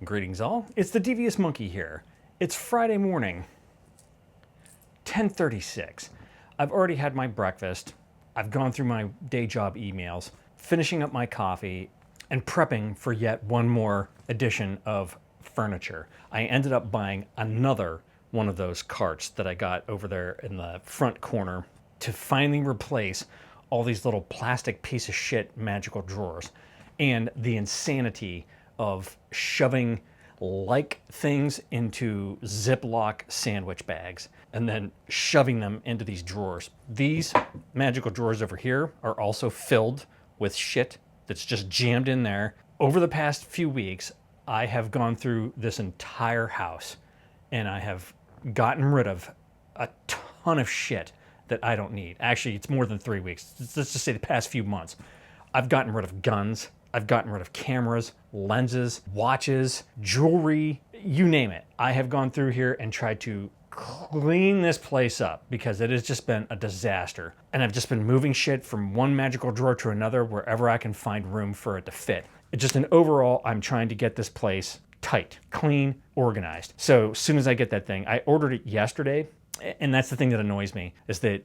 Greetings all, it's the Devious Monkey here. It's Friday morning, 10:36. I've already had my breakfast, I've gone through my day job emails, finishing up my coffee, and prepping for yet one more edition of furniture. I ended up buying another one of those carts that I got over there in the front corner to finally replace all these little plastic piece of shit magical drawers and the insanity of shoving like things into Ziploc sandwich bags and then shoving them into these drawers. These magical drawers over here are also filled with shit that's just jammed in there. Over the past few weeks, I have gone through this entire house and I have gotten rid of a ton of shit that I don't need. Actually, it's more than 3 weeks. Let's just say the past few months. I've gotten rid of guns. I've gotten rid of cameras, lenses, watches, jewelry, you name it. I have gone through here and tried to clean this place up because it has just been a disaster. And I've just been moving shit from one magical drawer to another wherever I can find room for it to fit. It's just an overall, I'm trying to get this place tight, clean, organized. So as soon as I get that thing, I ordered it yesterday. And that's the thing that annoys me is that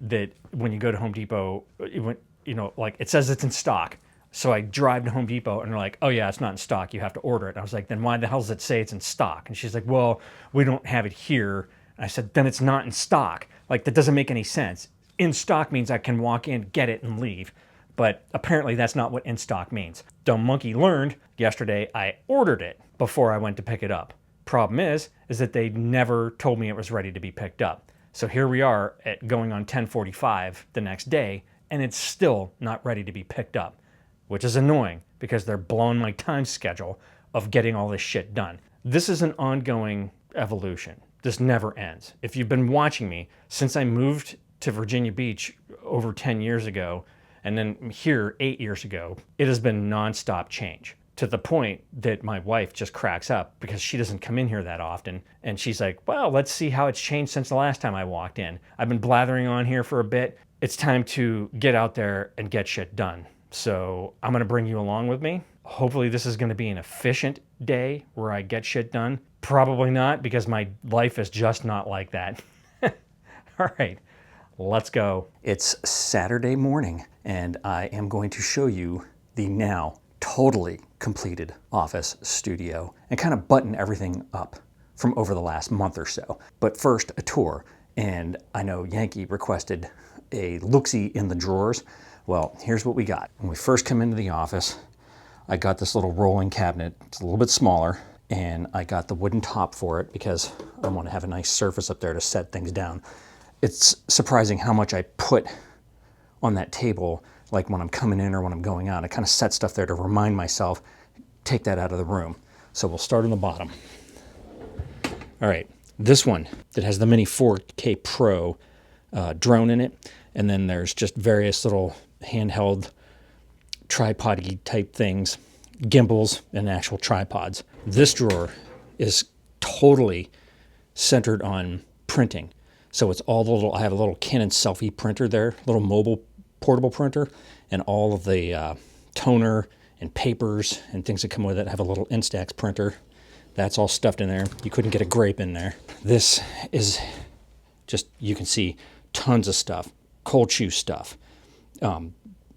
when you go to Home Depot, it says it's in stock. So I drive to Home Depot and they're like, oh yeah, it's not in stock. You have to order it. And I was like, then why the hell does it say it's in stock? And she's like, well, we don't have it here. And I said, then it's not in stock. Like, that doesn't make any sense. In stock means I can walk in, get it, and leave. But apparently that's not what in stock means. Dumb monkey learned yesterday I ordered it before I went to pick it up. Problem is that they never told me it was ready to be picked up. So here we are at going on 10:45 the next day, and it's still not ready to be picked up, which is annoying because they're blowing my time schedule of getting all this shit done. This is an ongoing evolution. This never ends. If you've been watching me since I moved to Virginia Beach over 10 years ago, and then here 8 years ago, it has been nonstop change to the point that my wife just cracks up because she doesn't come in here that often. And she's like, well, let's see how it's changed since the last time I walked in. I've been blathering on here for a bit. It's time to get out there and get shit done. So I'm gonna bring you along with me. Hopefully this is gonna be an efficient day where I get shit done. Probably not, because my life is just not like that. All right, let's go. It's Saturday morning, and I am going to show you the now totally completed office studio and kind of button everything up from over the last month or so. But first, a tour. And I know Yankee requested a look-see in the drawers. Well, here's what we got. When we first come into the office, I got this little rolling cabinet. It's a little bit smaller, and I got the wooden top for it because I want to have a nice surface up there to set things down. It's surprising how much I put on that table, like when I'm coming in or when I'm going out. I kind of set stuff there to remind myself, take that out of the room. So we'll start on the bottom. All right, this one that has the Mini 4K Pro drone in it, and then there's just various little handheld tripod-y type things, gimbals and actual tripods. This drawer is totally centered on printing. So it's all the little, I have a little Canon selfie printer there, little mobile portable printer, and all of the toner and papers and things that come with it. I have a little Instax printer. That's all stuffed in there. You couldn't get a grape in there. This is just, you can see tons of stuff, cold shoe stuff,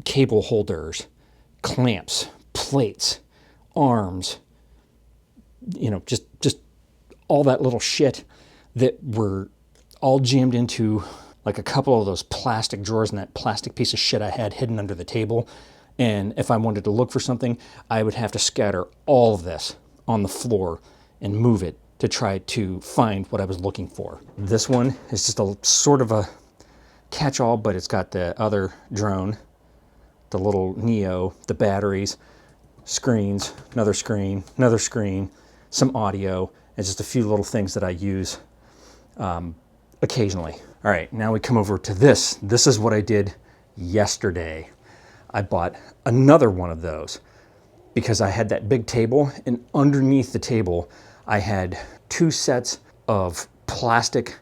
cable holders, clamps, plates, arms, just all that little shit that were all jammed into like a couple of those plastic drawers and that plastic piece of shit I had hidden under the table. And if I wanted to look for something, I would have to scatter all of this on the floor and move it to try to find what I was looking for. This one is just a sort of a catch-all, but it's got the other drone, the little Neo, the batteries, screens, another screen, some audio, and just a few little things that I use occasionally. All right, now we come over to this. This is what I did yesterday. I bought another one of those because I had that big table, and underneath the table, I had 2 sets of plastic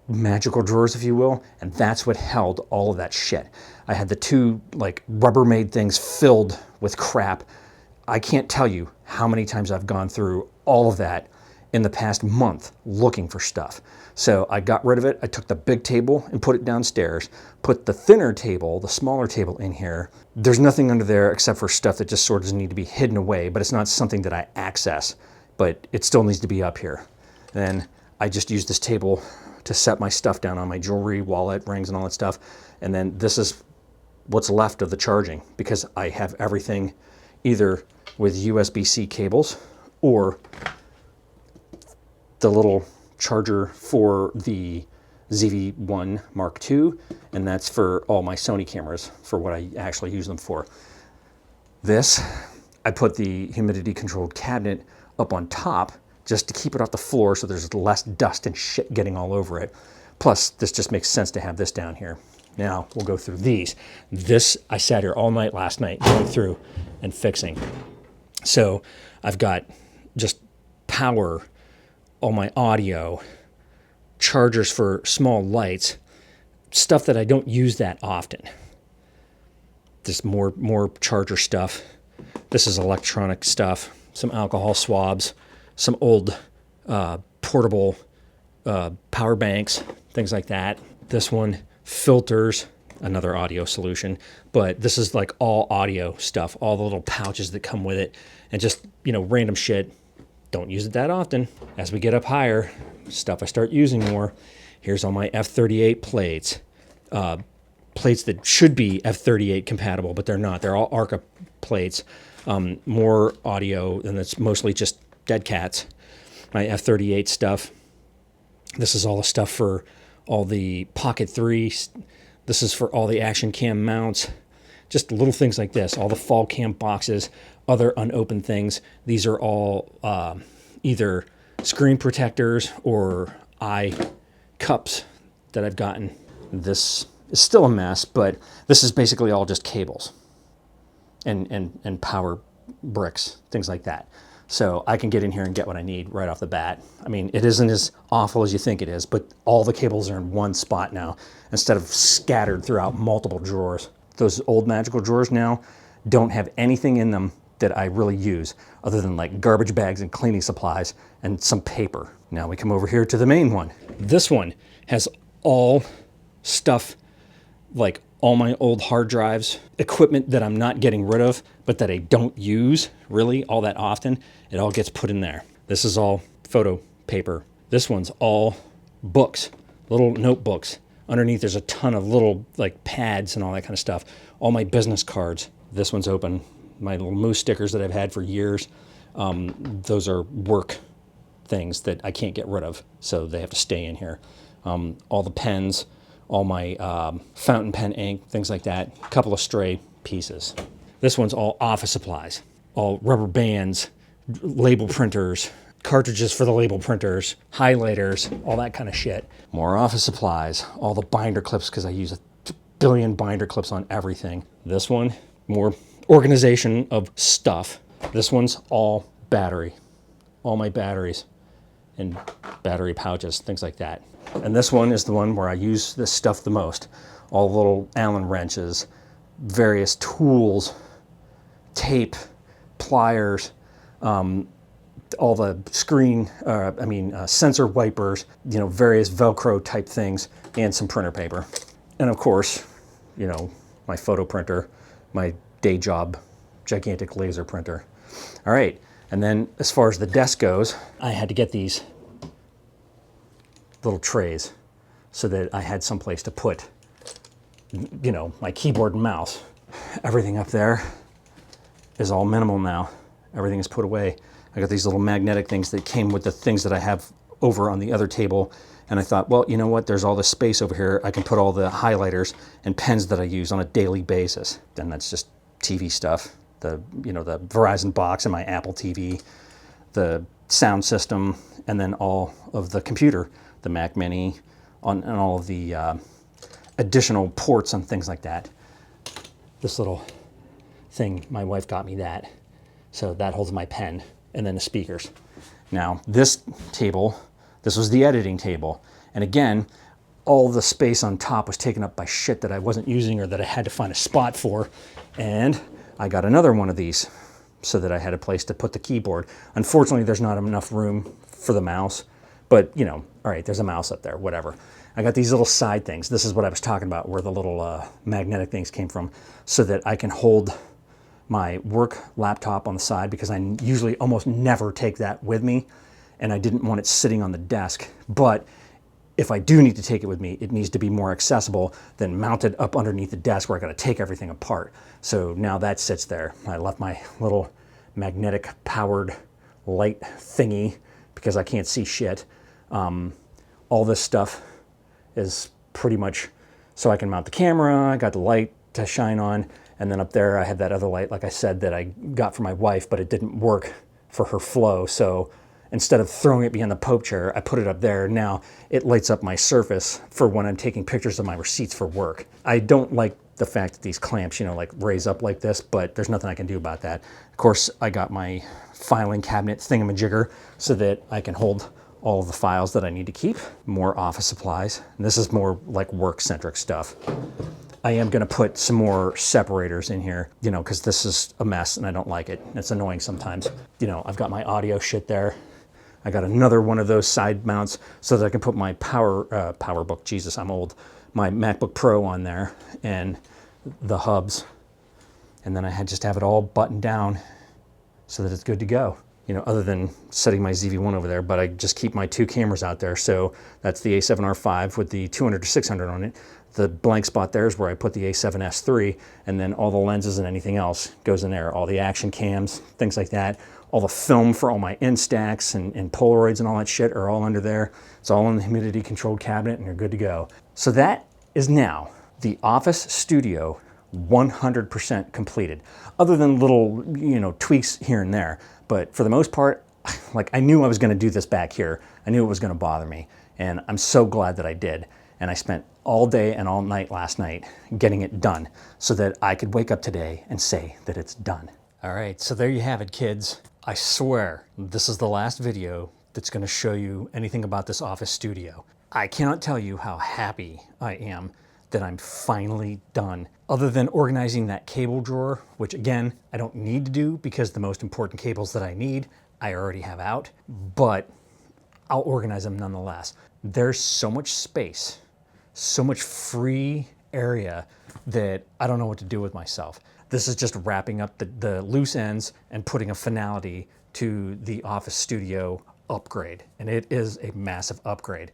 magical drawers, if you will, and that's what held all of that shit. I had the 2 like Rubbermaid things filled with crap. I can't tell you how many times I've gone through all of that in the past month looking for stuff. So I got rid of it. I took the big table and put it downstairs, put the thinner table, the smaller table in here. There's nothing under there except for stuff that just sort of need to be hidden away, but it's not something that I access, but it still needs to be up here. Then I just use this table to set my stuff down on my jewelry, wallet, rings, and all that stuff. And then this is what's left of the charging, because I have everything either with USB-C cables or the little charger for the ZV1 Mark II, and that's for all my Sony cameras, for what I actually use them for. This, I put the humidity controlled cabinet up on top just to keep it off the floor so there's less dust and shit getting all over it. Plus, this just makes sense to have this down here. Now, we'll go through these. This, I sat here all night last night going through and fixing. So, I've got just power, all my audio, chargers for small lights, stuff that I don't use that often. There's more charger stuff. This is electronic stuff, some alcohol swabs, some old portable power banks, things like that. This one, filters, another audio solution, but this is like all audio stuff, all the little pouches that come with it, and just, you know, random shit. Don't use it that often. As we get up higher, stuff I start using more. Here's all my F38 plates. Plates that should be F38 compatible, but they're not. They're all Arca plates. More audio, and it's mostly just dead cats. My F38 stuff. This is all the stuff for all the Pocket 3. This is for all the action cam mounts. Just little things like this. All the fall cam boxes, other unopened things. These are all either screen protectors or eye cups that I've gotten. This is still a mess, but this is basically all just cables and power bricks, things like that. So I can get in here and get what I need right off the bat. I mean, it isn't as awful as you think it is, but all the cables are in one spot now instead of scattered throughout multiple drawers. Those old magical drawers now don't have anything in them that I really use other than like garbage bags and cleaning supplies and some paper. Now we come over here to the main one. This one has all stuff, like all my old hard drives, equipment that I'm not getting rid of, but that I don't use really all that often. It all gets put in there. This is all photo paper. This one's all books, little notebooks. Underneath there's a ton of little like pads and all that kind of stuff. All my business cards. This one's open. My little moose stickers that I've had for years. Those are work things that I can't get rid of, so they have to stay in here. All the pens, all my fountain pen ink, things like that. A couple of stray pieces. This one's all office supplies. All rubber bands, label printers, cartridges for the label printers, highlighters, all that kind of shit. More office supplies, all the binder clips, because I use a billion binder clips on everything. This one, more organization of stuff. This one's all battery, all my batteries and battery pouches, things like that. And this one is the one where I use this stuff the most. All the little Allen wrenches, various tools, tape, pliers, all the screen, sensor wipers, you know, various Velcro type things, and some printer paper. And of course, you know, my photo printer, my day job gigantic laser printer. All right, and then as far as the desk goes, I had to get these little trays so that I had someplace to put, you know, my keyboard and mouse. Everything up there is all minimal now. Everything is put away. I got these little magnetic things that came with the things that I have over on the other table, and I thought, well, you know what, there's all this space over here. I can put all the highlighters and pens that I use on a daily basis. Then that's just TV stuff. The Verizon box and my Apple TV, the sound system, and then all of the computer, the Mac Mini, and all of the additional ports and things like that. This little thing, my wife got me that. So that holds my pen, and then the speakers. Now this table, this was the editing table. And again, all the space on top was taken up by shit that I wasn't using or that I had to find a spot for. And I got another one of these so that I had a place to put the keyboard. Unfortunately, there's not enough room for the mouse, but you know, all right, there's a mouse up there, whatever. I got these little side things. This is what I was talking about, where the little magnetic things came from, so that I can hold my work laptop on the side, because I usually almost never take that with me, and I didn't want it sitting on the desk. But if I do need to take it with me, it needs to be more accessible than mounted up underneath the desk where I got to take everything apart. So now that sits there. I left my little magnetic powered light thingy because I can't see shit. All this stuff is pretty much so I can mount the camera. I got the light to shine on, and then up there I have that other light, like I said, that I got for my wife, but it didn't work for her flow. So instead of throwing it behind the Pope chair, I put it up there. Now it lights up my surface for when I'm taking pictures of my receipts for work. I don't like the fact that these clamps, you know, like raise up like this, but there's nothing I can do about that. Of course, I got my filing cabinet thingamajigger so that I can hold all of the files that I need to keep. More office supplies. And this is more like work-centric stuff. I am gonna put some more separators in here, you know, because this is a mess and I don't like it. It's annoying sometimes. You know, I've got my audio shit there. I got another one of those side mounts so that I can put my PowerBook, Jesus, I'm old, my MacBook Pro on there, and the hubs. And then I just have it all buttoned down so that it's good to go. You know, other than setting my ZV1 over there, but I just keep my two cameras out there. So that's the A7R5 with the 200 to 600 on it. The blank spot there is where I put the A7S III, and then all the lenses and anything else goes in there. All the action cams, things like that. All the film for all my Instax and Polaroids and all that shit are all under there. It's all in the humidity controlled cabinet and you're good to go. So that is now the office studio 100% completed. Other than little, you know, tweaks here and there. But for the most part, like, I knew I was gonna do this back here. I knew it was gonna bother me. And I'm so glad that I did. And I spent all day and all night last night getting it done so that I could wake up today and say that it's done. All right, so there you have it, kids. I swear this is the last video that's gonna show you anything about this office studio. I cannot tell you how happy I am that I'm finally done. Other than organizing that cable drawer, which again, I don't need to do because the most important cables that I need, I already have out, but I'll organize them nonetheless. There's so much space, so much free area that I don't know what to do with myself. This is just wrapping up the loose ends and putting a finality to the office studio upgrade. And it is a massive upgrade.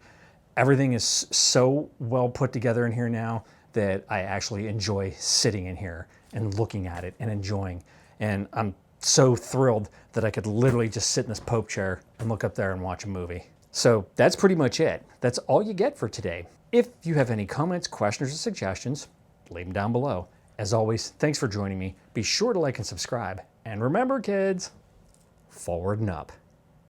Everything is so well put together in here now that I actually enjoy sitting in here and looking at it and enjoying. And I'm so thrilled that I could literally just sit in this Pope chair and look up there and watch a movie. So that's pretty much it. That's all you get for today. If you have any comments, questions, or suggestions, leave them down below. As always, thanks for joining me. Be sure to like and subscribe. And remember, kids, forward and up.